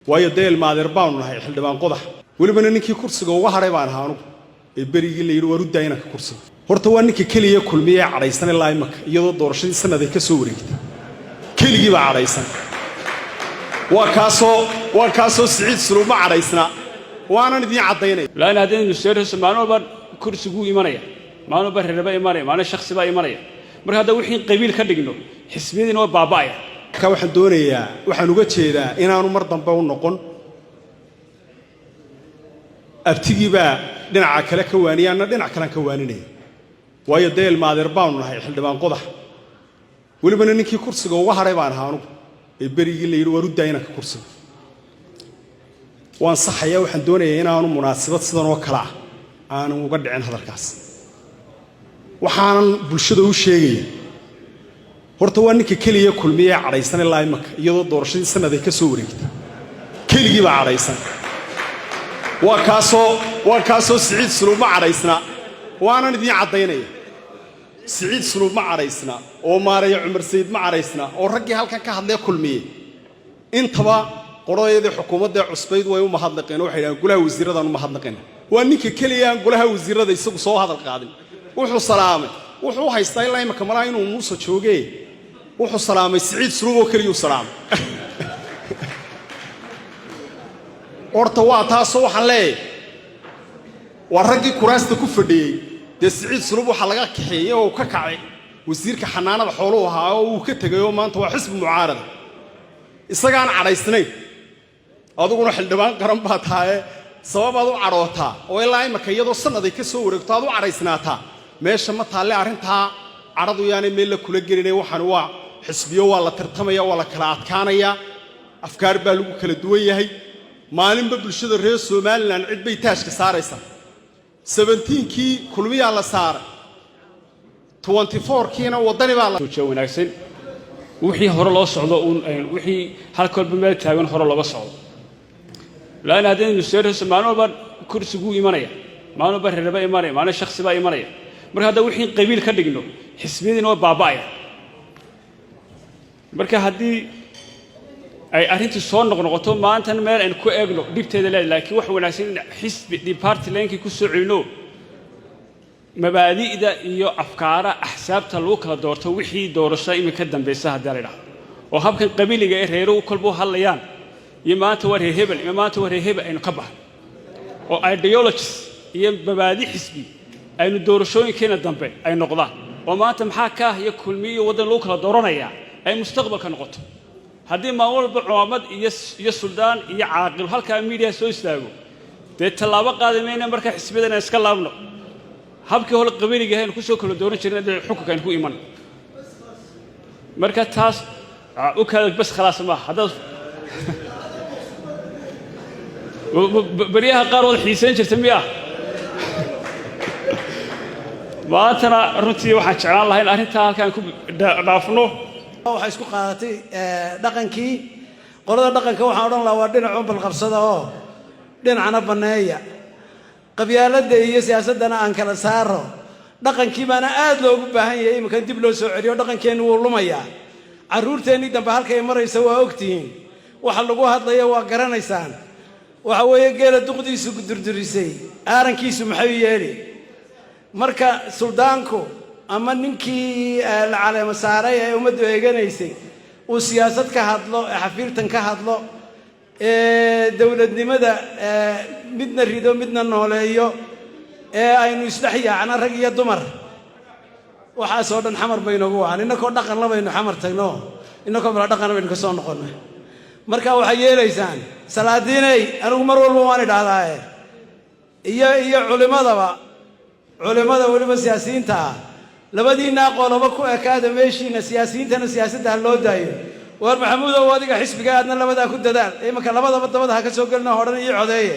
waayo deel maadeer baan nahay xildhibaan qodax waliba ninkii kursiga uga haray baan ahaanu ee berigii la yiri waru daayna ka kursiga horta waa ninka kaliya kulmiye cadaysan ilaa imaka iyadoo doorashadii sanad ay ka soo wareegtay kaligii baa cadaysan waa kaasoo Siciid Suluuma cadaysna waana idin cadaynay laan hadeen nusayro samaano baa kursigu imanaya maano baa reerba imanaya maana shakhsi baa imanaya marka hada wixii qabiil ka dhigno xisbiyadina waa baabaaya ka waxaan doonayaa waxaan uga jeedaa inaanu mar dambe u noqon abtigiiba dhinaca kale ka waaniyana dhinac kale ka waaninay waayo deel maadeer baan nahay xildhibaan qodax waliba ninkii kursiga uga haray baan ahaanu ee berigii la yiri waru daayna ka kursiga waan saxaya waxaan doonayaa inaanu munaasabad sidan oo kala aan uga dhicin hadalkaas waxaan bulshada u sheegay horta waa ninka kaliya kulmiye cadaysan ilaa imaka iyadoo doorashadii sanad ay ka soo wareegtay kaligii baa cadaysan waa kaasoo Siciid Suluuma cadaysna waana idin cadaynaya Siciid Suluuma cadaysna oo Maaraya Cumar Sayid ma cadaysna oo raggii halkan ka hadlay kulmiye intaba qodoyada xukuumadda cusbayd way u mahadnaqeen waxay yiraahdeen golaha wasiirada u mahadnaqeen waa ninka kaliya golaha wasiirada isagu soo hadal qaadin wuxuu salaamay wuxuu haystaa ilaa imaka malaa inuu muuso joogay wuxuu salaamay Siciid Suluuma kaliya salaamay horta waa taasoo waxaan leeyahay waa raggii kuraasta ku fadhiyay de Siciid Suluuma waxa laga kaxeeyay oo ka kacay wasiirka xanaanada xooluhu ahaa oo uu ka tagay oo maanta waa xisbi mucaarada isagaan cadaysnay aduguna xildhibaan qaran baa tahay sababaad u caroota oo ilaa imaka iyadoo sanad ay ka soo wareegto aad u cadaysnaata meesha ma taale arinta caradu yaanay meel la kula gelinay waxaan waa xisbiyo waa la tartamaya waa la kala adkaanaya afkaar baa lagu kala duwan yahay maalinba bulshada reer Soomaaliland cid bay taashka saaraysa 17kii kulmiya la saaray 24kiina wadani baa la soo wanaagsan wixii hore loo socdo wixii halkolba meel taagan hore looga socdo laan hadeen nusayro samaano baa kursigu imanaya maano baa reerba imanaya maana shakhsi baa imanaya marka hada wixii qabiil ka dhigno xisbiyadina waa baabaaya marka hadii ay arintii soo noqnoqoto maanta meel aan ku eegno dibteeda laakiin wax wanaagsan xisbi department leenkii ku soo celino mabaadi'da iyo afkaara ahsaabta loo kala doorto wixii doorasho imika dambaysa hadii la yiraahdo oo habkan qabiiliga ee reero u kalbo hadlayaan iyo maanta war hebel aynu ka baxo oo ideologies iyo mabaadi' xisbi aynu doorashooyinkeena dambe ay noqdaan oo maanta maxaa ka iyo kulmiye wadan loo kala dooranaya ay mustaqbalka noqoto haddii ma walba culimad iyo suldaan iyo caaqil halka media soo istaago de talaabo qaadamayna marka xisbiyadana iska laabno habkii hore qabiiliga ahayn ku soo kala dooran jirnay xukunkan ku iman marka taas u kala bas khalaas ma hada bariyaha qaar wada xiiseen jirtay miya maantana runtii waxaan jeclaan lahayn arrinta halkan ku dhaafno waxa isku qaadatay dhaqankii qolada dhaqanka waxaan oran lahaa waa dhinac bal qabsada oo dhinacna baneeya qabyaalada iyo siyaasadana aan kala saaro dhaqankii baana aad loogu baahan yahay imka dib loo soo celiyo dhaqankeenu wuu lumaya caruurteeni dambe halkay maraysa waa ogtiin waxa lagu hadlayo waa garanaysaan waxa weeye geela duqdiisu durdurisay aarankiisu maxay yeeli marka suldaanku ama ninkii la caleema saaray ee umadu eeganaysay uu siyaasad ka hadlo xafiirtan ka hadlo dawladnimada midna rido midna nooleeyo aynu isdhaxyaacna rag iyo dumar waxa soo dhan xamar baynagu waan inakoo dhaqan la baynu xamar tagno inakoo bala dhaqan baynu ka soo noqonay marka waxa yeelaysaan salaadiinay anigu mar walba waan idhaahdaaye iyo culimada waliba siyaasiyiinta labadiina qoloba ku ekaada meeshiina siyaasiyiintana siyaasadda loo daayo war maxamuud oo adiga xisbiga aadna labada ku dadaal imaka labadaba dabada ha ka soo galna horan iyo codeeye